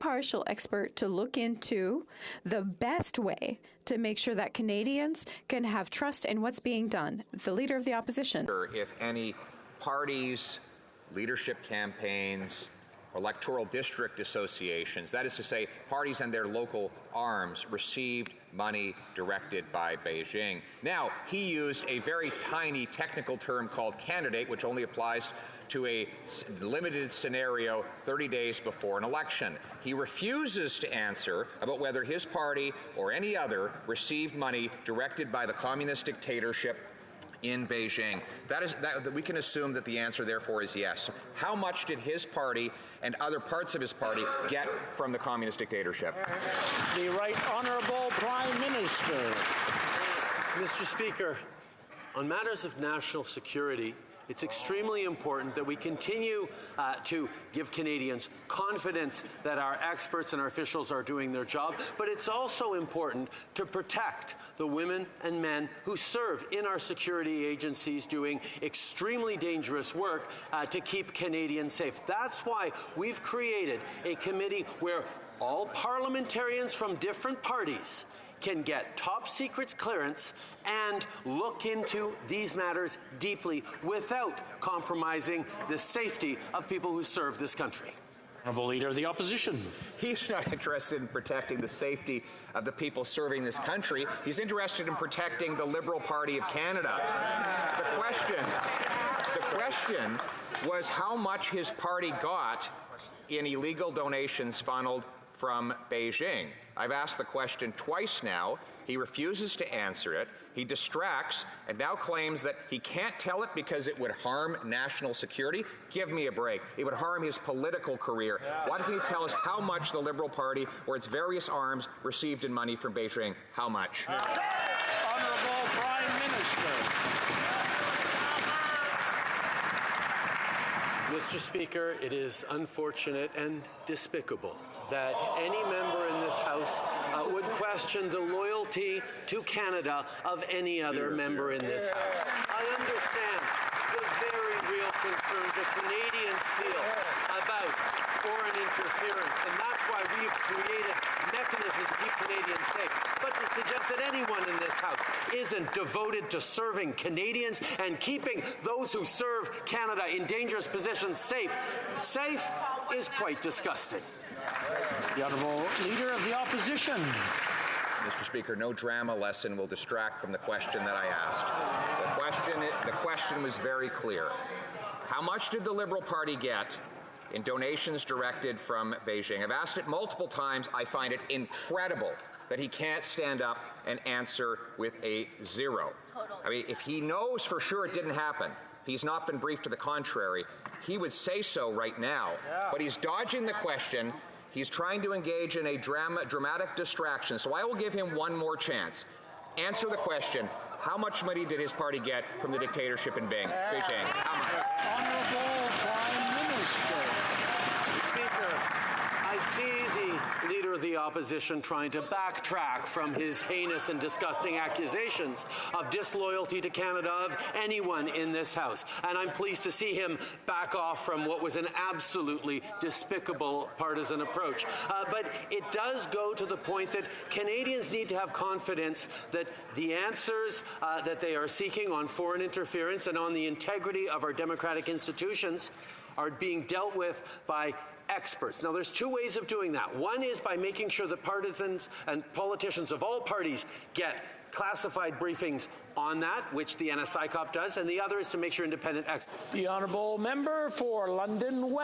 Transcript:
impartial expert to look into the best way to make sure that Canadians can have trust in what's being done. The Leader of the Opposition. If any parties, leadership campaigns, electoral district associations, that is to say, parties and their local arms, received money directed by Beijing. Now, he used a very tiny technical term called candidate, which only applies to a limited scenario 30 days before an election. He refuses to answer about whether his party or any other received money directed by the communist dictatorship in Beijing. That we can assume that the answer, therefore, is yes. How much did his party and other parts of his party get from the communist dictatorship? The Right Honourable Prime Minister. Mr. Speaker, on matters of national security, it's extremely important that we continue to give Canadians confidence that our experts and our officials are doing their job, but it's also important to protect the women and men who serve in our security agencies doing extremely dangerous work to keep Canadians safe. That's why we've created a committee where all parliamentarians from different parties can get top secrets clearance and look into these matters deeply without compromising the safety of people who serve this country. Honourable Leader of the Opposition. He's not interested in protecting the safety of the people serving this country. He's interested in protecting the Liberal Party of Canada. The question was how much his party got in illegal donations funneled from Beijing. I've asked the question twice now. He refuses to answer it. He distracts and now claims that he can't tell it because it would harm national security. Give me a break. It would harm his political career. Why doesn't he tell us how much the Liberal Party or its various arms received in money from Beijing? How much? Honourable Prime Minister. Mr. Speaker, it is unfortunate and despicable that any member in this House would question the loyalty to Canada of any other member in this House. I understand the very real concerns that Canadians feel about foreign interference, and that's why we've created mechanisms to keep Canadians safe. But to suggest that anyone in this House isn't devoted to serving Canadians and keeping those who serve Canada in dangerous positions safe is quite disgusting. The Honourable Leader of the Opposition. Mr. Speaker, no drama lesson will distract from the question that I asked. The question was very clear. How much did the Liberal Party get in donations directed from Beijing? I've asked it multiple times. I find it incredible that he can't stand up and answer with a zero. Totally. I mean, if he knows for sure it didn't happen, if he's not been briefed to the contrary, he would say so right now. Yeah. But he's dodging the question. He's trying to engage in a dramatic distraction. So I will give him one more chance. Answer the question. How much money did his party get from the dictatorship in Beijing? How much? Honourable Prime Minister. Speaker, I see the Leader of the Opposition trying to backtrack from his heinous and disgusting accusations of disloyalty to Canada of anyone in this House. And I'm pleased to see him back off from what was an absolutely despicable partisan approach. But it does go to the point that Canadians need to have confidence that the answers that they are seeking on foreign interference and on the integrity of our democratic institutions are being dealt with by experts. Now, there's two ways of doing that. One is by making sure that partisans and politicians of all parties get classified briefings on that, which the NSICOP does, and the other is to make sure independent experts. The Honourable Member for London West.